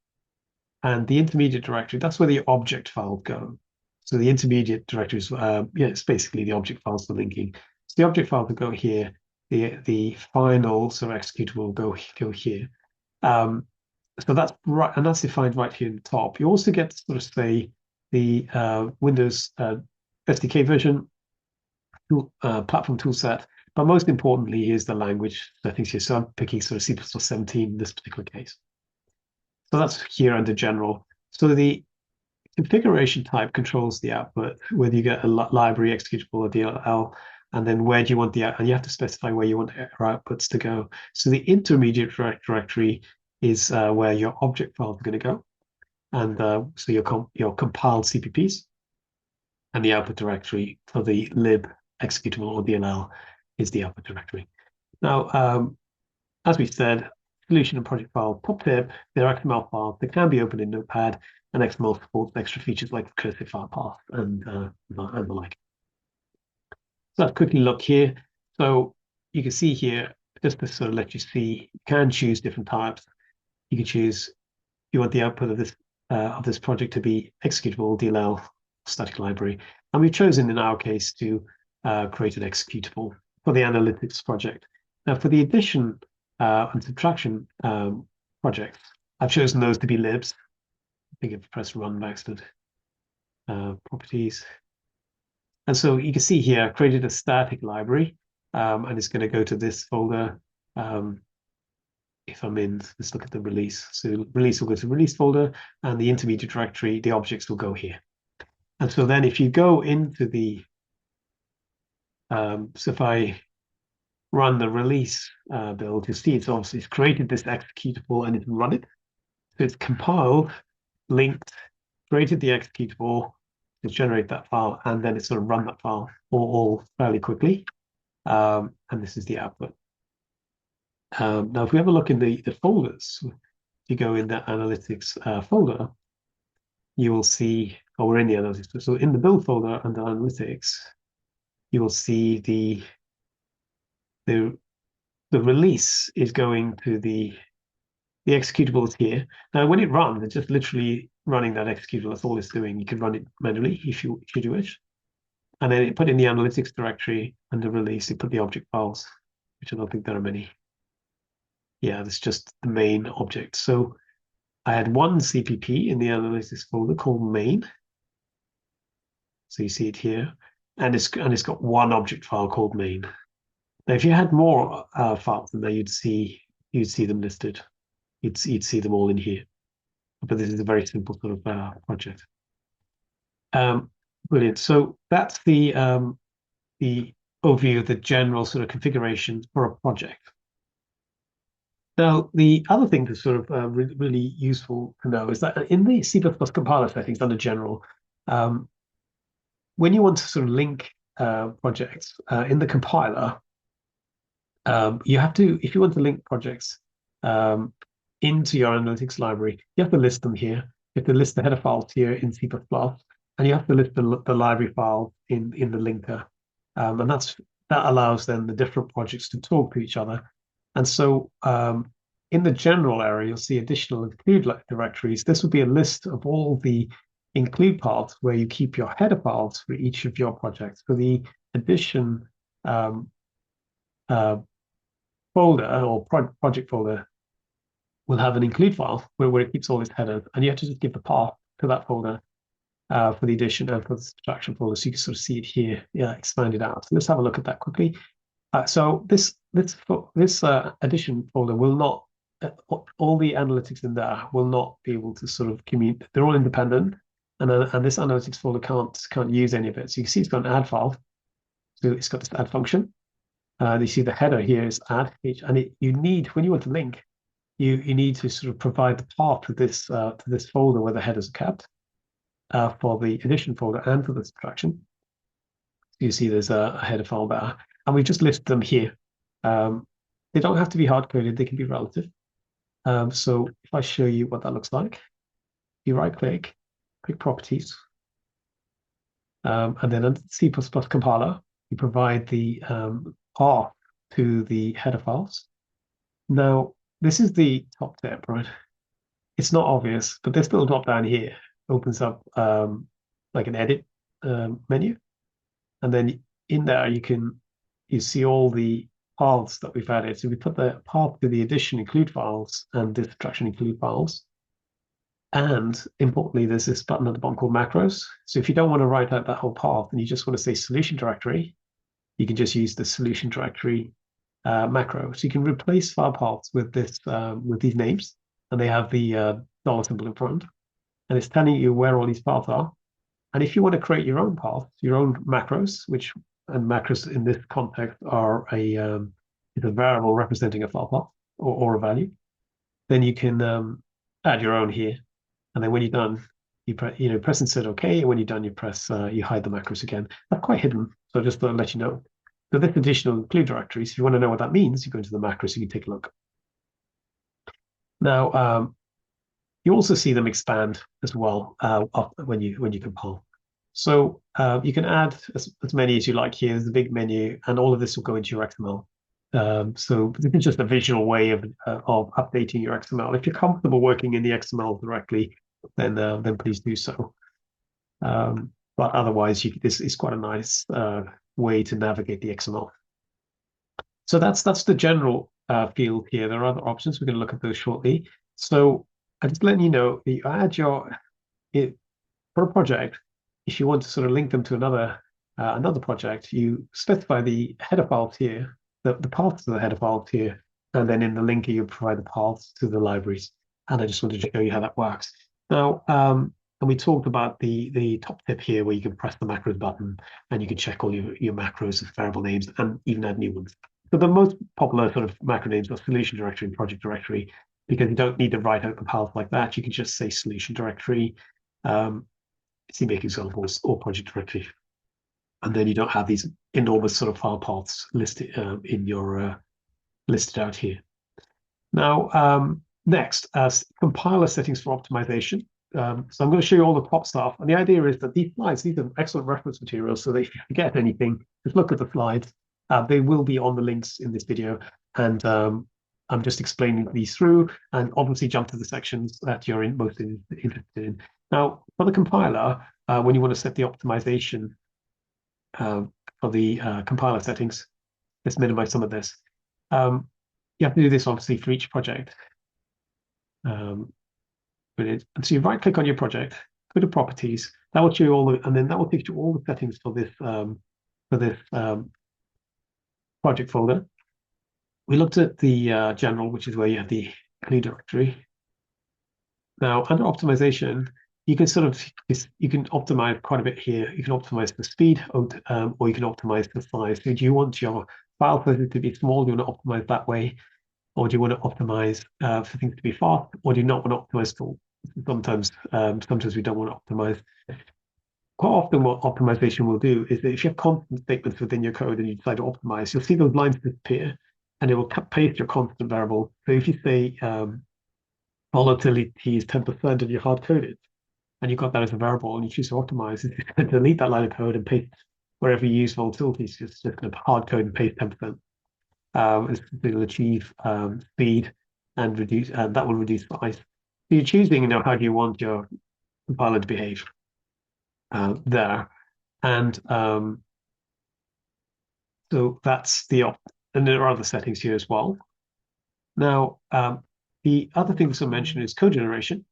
And the intermediate directory, that's where the object files go. So the intermediate directory is, it's basically the object files for linking. So the object file will go here. The final sort of executable will go here. So that's right, and that's defined right here in the top. You also get to sort of say the Windows SDK version, platform toolset, but most importantly is the language settings here. So I'm picking sort of C++17 in this particular case. So that's here under general. So the configuration type controls the output, whether you get a library, executable, or DLL, and then where do you want and you have to specify where you want your outputs to go. So the intermediate directory is where your object files are going to go, and so your compiled CPPs, and the output directory for the lib, executable, or DLL is the output directory. Now, as we said, solution and project file, top tip, they're XML files. They can be opened in Notepad, and XML supports extra features like recursive file path and the like. So let's quickly look here. So you can see here, just to sort of let you see, you can choose different types. You can choose, you want the output of this project to be executable, DLL, static library. And we've chosen in our case to create an executable for the analytics project. Now for the addition and subtraction projects, I've chosen those to be libs. I think I've pressed run by accident. Properties. And so you can see here, I've created a static library, and it's going to go to this folder. If I'm in, let's look at the release. So release will go to release folder, and the intermediate directory, the objects will go here. And so then if you go into the, so if I run the release build, you see it's created this executable and it's run it. So it's compiled, linked, created the executable to generate that file, and then it's sort of run that file all fairly quickly. And this is the output. Now, if we have a look in the folders, if you go in the analytics folder, you will see, or we're in the analytics. So in the build folder under analytics, you will see the release is going to the executable is here. Now, when it runs, it's just literally running that executable. That's all it's doing. You can run it manually if you do wish. And then it put in the analytics directory under release, it put the object files, which I don't think there are many. Yeah, that's just the main object. So I had one CPP in the analytics folder called main. So you see it here, and it's got one object file called main. Now, if you had more files in there, you'd see them listed. You'd see them all in here. But this is a very simple sort of project. Brilliant. So that's the overview of the general sort of configuration for a project. Now, the other thing that's sort of really useful to know is that in the C++ compiler settings under general, when you want to sort of link projects in the compiler, you have to, if you want to link projects into your analytics library, you have to list them here. You have to list the header files here in C++, and you have to list the library file in the linker. And that allows then the different projects to talk to each other. And so in the general area, you'll see additional include directories. This would be a list of all the include paths where you keep your header files for each of your projects. For the addition folder or project folder will have an include file where it keeps all its headers, and you have to just give the path to that folder for the addition and for the subtraction folder. So you can sort of see it here, expanded out. So let's have a look at that quickly. So this addition folder will not all the analytics in there will not be able to sort of communicate. They're all independent, and this analytics folder can't use any of it. So you can see it's got an add file. So it's got this add function. You see the header here is add, and you need, when you want to link, you need to sort of provide the path to this folder where the headers are kept for the addition folder and for the subtraction. You see there's a header file there, and we've just listed them here. They don't have to be hard coded; they can be relative. So if I show you what that looks like, you right click, click properties, and then under C++ compiler, you provide the path to the header files. Now, this is the top tip, right? It's not obvious, but this little drop down here opens up like an edit menu. And then in there, you see all the paths that we've added. So we put the path to the addition include files and the subtraction include files. And importantly, there's this button at the bottom called macros. So if you don't want to write out that whole path and you just want to say solution directory, you can just use the solution directory macro. So you can replace file paths with these names, and they have the dollar symbol in front, and it's telling you where all these paths are. And if you want to create your own path, your own macros, and macros in this context are is a variable representing a file path or a value, then you can add your own here. And then when you're done, you press insert OK. And when you're done, you press you hide the macros again. That's quite hidden, so just to let you know. So this additional include directories, if you want to know what that means, you go into the macros, you can take a look. Now, you also see them expand as well when you compile. So you can add as many as you like here. There's a big menu, and all of this will go into your XML. So this is just a visual way of updating your XML. If you're comfortable working in the XML directly, then please do so. But otherwise, this is quite a nice way to navigate the XML. So that's the general field here. There are other options. We're going to look at those shortly. So I'm just letting you know that you add for a project, if you want to sort of link them to another project, you specify the header files here, the paths to the header files here, and then in the linker you provide the paths to the libraries. And I just wanted to show you how that works. Now, and we talked about the top tip here, where you can press the macros button and you can check all your macros as variable names and even add new ones. So the most popular sort of macro names are solution directory and project directory, because you don't need to write out the path like that. You can just say solution directory, CMake examples, or project directory. And then you don't have these enormous sort of file paths listed listed out here. Now, next, compiler settings for optimization. So I'm going to show you all the top stuff. And the idea is that these slides, these are excellent reference materials, so that if you forget anything, just look at the slides. They will be on the links in this video. And I'm just explaining these through, and obviously jump to the sections that you're most interested in. Now, for the compiler, when you want to set the optimization for the compiler settings, let's minimize some of this. You have to do this obviously for each project. And so you right click on your project, go to properties, that will show you all and then that will take you to all the settings for this project folder. We looked at the general, which is where you have the include directory. Now, under optimization, you can optimize quite a bit here. You can optimize the speed, or you can optimize the size. So do you want your file size to be small? Do you want to optimize that way? Or do you want to optimize for things to be fast? Or do you not want to optimize at all? Sometimes we don't want to optimize. Quite often what optimization will do is that if you have constant statements within your code and you decide to optimize, you'll see those lines disappear and it will paste your constant variable. So if you say volatility is 10% and you hard code it, and you've got that as a variable and you choose to optimize, it's going to delete that line of code and paste wherever you use volatility. It's just going to hard code and paste 10%. It'll achieve speed and reduce, and that will reduce size. So you're choosing, how do you want your compiler to behave there, and so that's and there are other settings here as well. Now, the other thing to mention is code generation.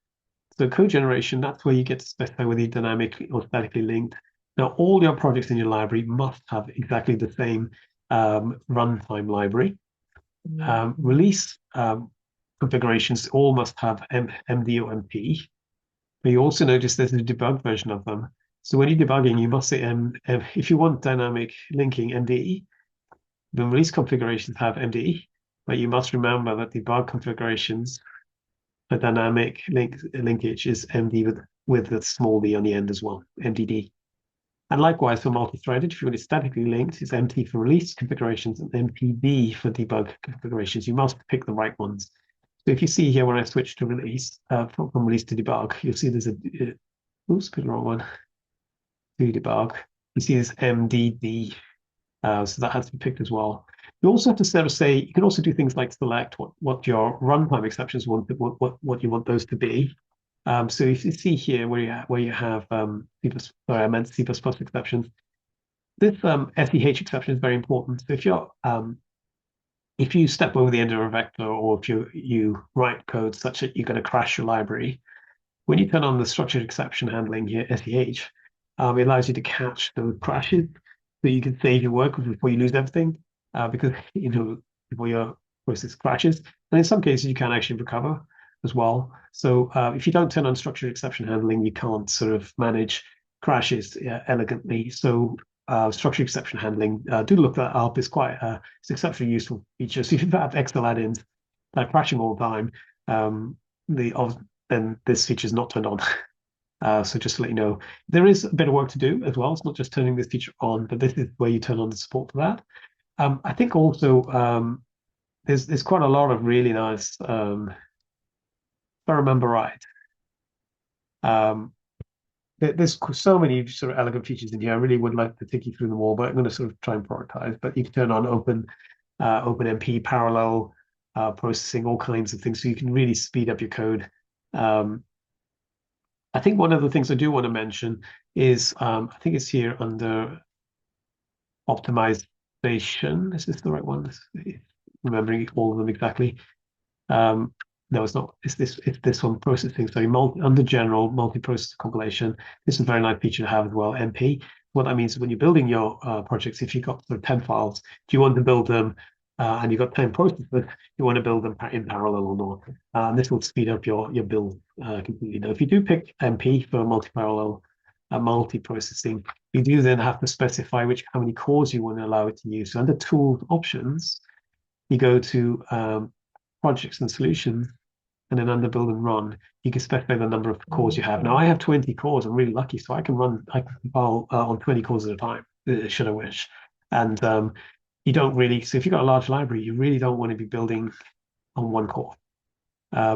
So code generation, that's where you get to specify whether you're dynamically or statically linked. Now, all your projects in your library must have exactly the same runtime library. Release configurations all must have MD or MP. But you also notice there's a debug version of them. So when you're debugging, you must say if you want dynamic linking MD, the release configurations have MD, but you must remember that debug configurations for dynamic linkage is MD with the small d on the end as well, MDD. And likewise for multi-threaded, if you want it statically linked, it's MT for release configurations and MTD for debug configurations. You must pick the right ones. So if you see here when I switch to release, from release to debug, you'll see there's oops, pick the wrong one, to debug. You see this MDD, so that has to be picked as well. You also have to sort of say, you can also do things like select what your runtime exceptions want, what you want those to be. So if you see here where you have sorry, I meant C++ exceptions. This SEH exception is very important. So if you step over the end of a vector, or if you write code such that you're going to crash your library, when you turn on the structured exception handling here, SEH, it allows you to catch those crashes, so you can save your work before you lose everything, because before your process crashes. And in some cases, you can actually recover as well. So if you don't turn on structured exception handling, you can't sort of manage crashes elegantly. So structured exception handling, do look that up. It's it's exceptionally useful feature. So if you have Excel add-ins that are crashing all the time, then this feature is not turned on. So just to let you know, there is a bit of work to do as well. It's not just turning this feature on, but this is where you turn on the support for that. I think also there's quite a lot of really nice, if I remember right, there's so many sort of elegant features in here. I really would like to take you through them all, but I'm going to sort of try and prioritize. But you can turn on OpenMP, parallel processing, all kinds of things, so you can really speed up your code. I think one of the things I do want to mention is I think it's here under optimization. Is this the right one? Remembering all of them exactly. No, it's not. It's this one, processing. So under general multi-processor compilation, this is a very nice feature to have as well. MP. What that means is when you're building your projects, if you've got sort of 10 files, do you want to build them and you've got 10 processors, you want to build them in parallel or not? And this will speed up your build completely. Now, if you do pick MP for multi-parallel multi-processing, you do then have to specify how many cores you want to allow it to use. So under tools options, you go to projects and solutions, and then under build and run, you can specify the number of cores you have. Now I have 20 cores. I'm really lucky, so I can compile on 20 cores at a time, should I wish. And you don't really, so if you've got a large library, you really don't want to be building on one core.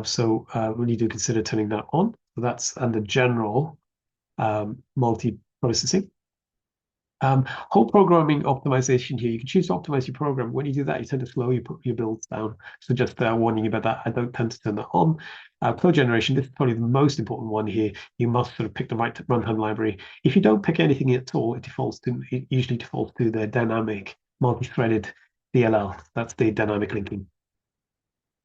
So really do consider turning that on. So that's under general multi-processing. Whole programming optimization here. You can choose to optimize your program. When you do that, you tend to slow your builds down. So just warning you about that. I don't tend to turn that on. Code generation, this is probably the most important one here. You must sort of pick the right runtime library. If you don't pick anything at all, it usually defaults to the dynamic multi-threaded DLL. That's the dynamic linking.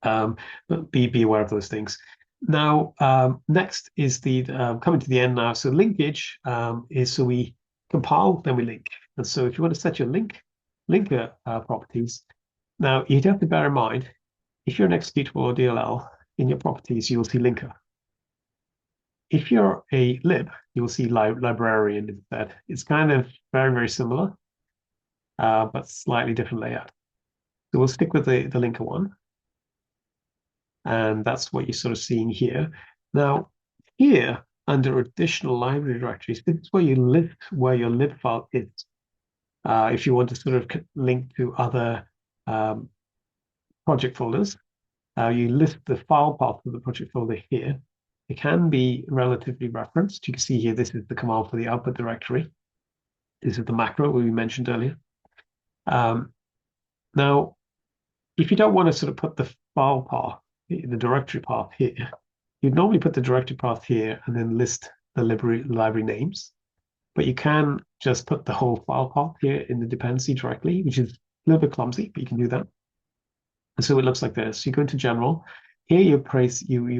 But be aware of those things. Now, next is the coming to the end now. So linkage is so we compile, then we link. And so if you want to set your linker properties, now you'd have to bear in mind, if you're an executable or DLL, in your properties, you will see linker. If you're a lib, you will see librarian instead. It's kind of very, very similar, but slightly different layout. So we'll stick with the linker one. And that's what you're sort of seeing here. Now, here, under additional library directories, this is where you list where your lib file is. If you want to sort of link to other project folders, you list the file path of the project folder here. It can be relatively referenced. You can see here, this is the command for the output directory. This is the macro we mentioned earlier. Now, if you don't want to sort of put the file path, the directory path here, you'd normally put the directory path here and then list the library names. But you can just put the whole file path here in the dependency directly, which is a little bit clumsy, but you can do that. And so it looks like this. You go into general. Here you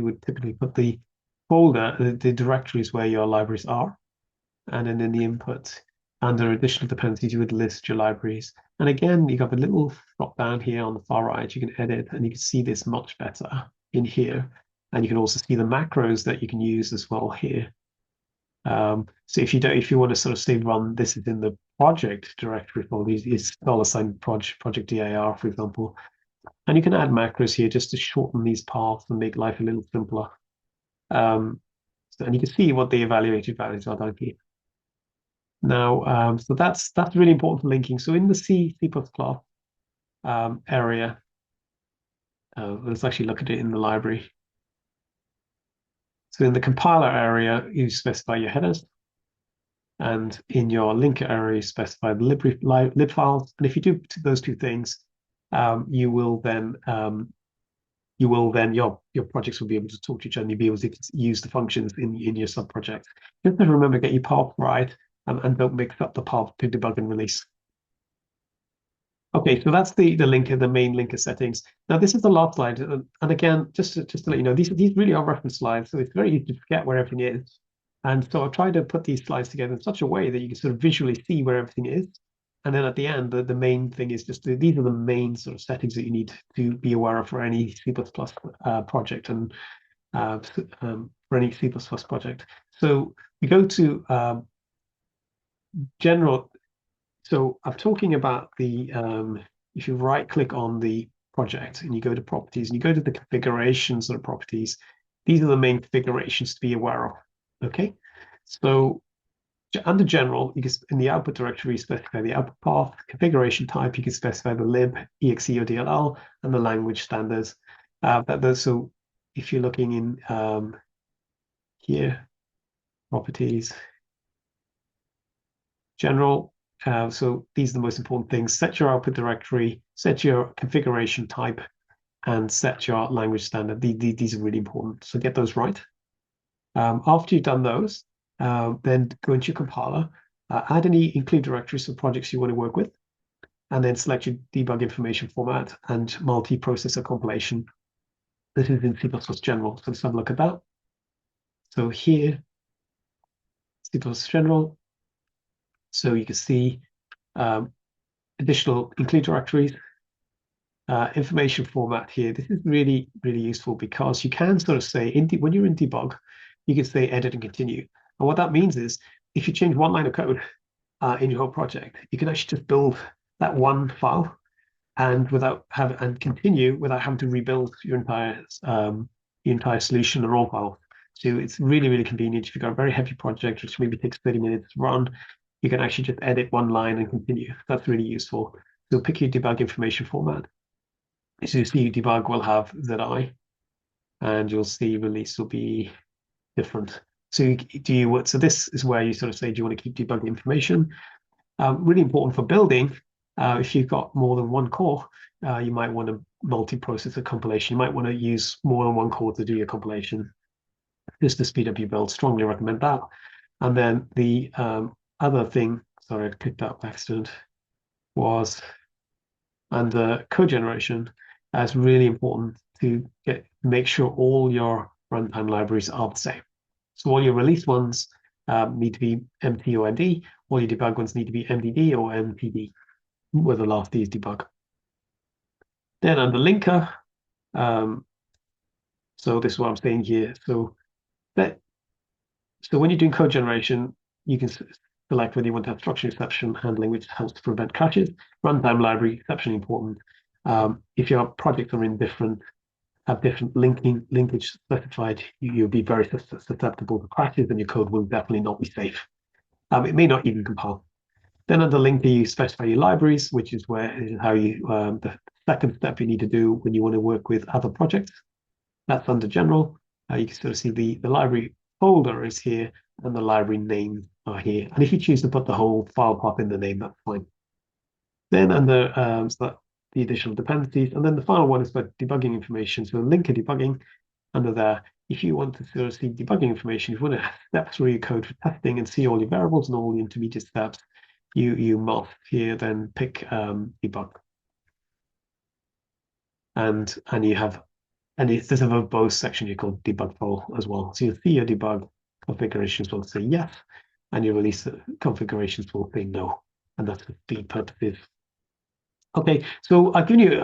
would typically put the folder, the directories where your libraries are. And then in the input, under additional dependencies, you would list your libraries. And again, you got the little drop down here on the far right. You can edit and you can see this much better in here. And you can also see the macros that you can use as well here. So if you want to sort of say run, this is in the project directory for these is $sign project dir, for example. And you can add macros here just to shorten these paths and make life a little simpler. And you can see what the evaluated values are down here. Now, so that's really important for linking. So in the C++ area, let's actually look at it in the library. So in the compiler area, you specify your headers. And in your linker area, you specify the lib files. And if you do those two things, you will then your projects will be able to talk to each other and you'll be able to use the functions in your sub projects. Just to remember, get your path right and don't mix up the path to debug and release. Okay, so that's the linker, the main linker settings. Now this is the last slide, and again, just to let you know, these really are reference slides, so it's very easy to forget where everything is. And so I try to put these slides together in such a way that you can sort of visually see where everything is. And then at the end, the main thing is just these are the main sort of settings that you need to be aware of for any C++ project and for any C++ project. So we go to general. So I'm talking about the, if you right click on the project and you go to properties and you go to the configurations of the properties, these are the main configurations to be aware of. Okay, so under general, you can in the output directory specify the output path, configuration type, you can specify the lib, exe or DLL, and the language standards. So if you're looking in here, properties, general, so these are the most important things. Set your output directory, set your configuration type, and set your language standard. These are really important, so get those right. After you've done those, then go into your compiler, add any include directories for projects you want to work with, and then select your debug information format and multi-processor compilation. This is in C++ General, so let's have a look at that. So here, C++ General, so you can see additional include directories, information format here. This is really, really useful because you can sort of say, when you're in debug, you can say edit and continue. And what that means is if you change one line of code in your whole project, you can actually just build that one file and continue without having to rebuild your entire solution or all files. So it's really, really convenient. If you've got a very heavy project, which maybe takes 30 minutes to run, you can actually just edit one line and continue. That's really useful. So pick your debug information format. So you see debug will have ZI, and you'll see release will be different. So so this is where you sort of say, do you want to keep debug information? Really important for building. If you've got more than one core, you might want to multi-processor compilation. You might want to use more than one core to do your compilation. Just to speed up your build, strongly recommend that. And then the other thing, sorry, I clicked that by accident, was under code generation. It's really important to make sure all your runtime libraries are the same. So all your release ones need to be MT or MD. All your debug ones need to be MDD or MTD, where the last D is debug. Then under linker, so this is what I'm saying here. So when you're doing code generation, you can select whether you want to have structure exception handling, which helps to prevent crashes. Runtime library, exceptionally important. If your projects are have different linkage specified, you'll be very susceptible to crashes and your code will definitely not be safe. It may not even compile. Then under linker, you specify your libraries, which is how you, the second step you need to do when you want to work with other projects. That's under general. You can sort of see the library folder is here and the library names are here. And if you choose to put the whole file path in the name, that's fine. Then under the additional dependencies, and then the final one is about debugging information. So linker debugging under there. If you want to sort of see debugging information, if you want to step through your code for testing and see all your variables and all the intermediate steps, you must here then pick debug. And you have there's a verbose section you call debug file as well. So you'll see your debug configurations will say yes, and your release configurations will say no. And that's for speed purposes. Okay, so I've given you,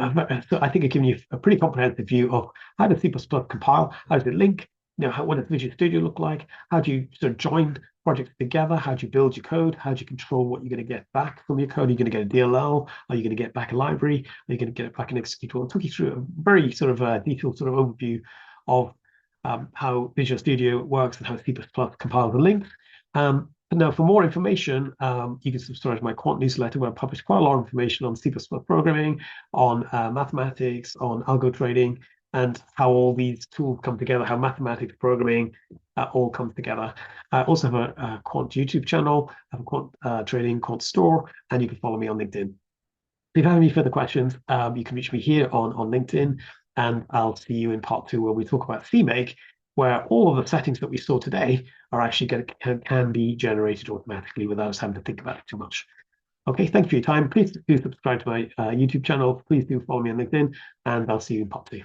so I think I've given you a pretty comprehensive view of how does C++ compile, how does it link, what does Visual Studio look like, how do you sort of join projects together, how do you build your code, how do you control what you're going to get back from your code, are you going to get a DLL, are you going to get back a library, are you going to get it back an executable? I took you through a very sort of detailed sort of overview of how Visual Studio works and how C++ compiles and links. Now, for more information, you can subscribe to my Quant newsletter where I publish quite a lot of information on C++ programming, on mathematics, on algo trading, and how all these tools come together, how mathematics, programming all comes together. I also have a Quant YouTube channel, I have a Quant trading, Quant store, and you can follow me on LinkedIn. If you have any further questions, you can reach me here on LinkedIn, and I'll see you in part two where we talk about CMake, where all of the settings that we saw today are actually can be generated automatically without us having to think about it too much. Okay, thank you for your time. Please do subscribe to my YouTube channel. Please do follow me on LinkedIn, and I'll see you in part two.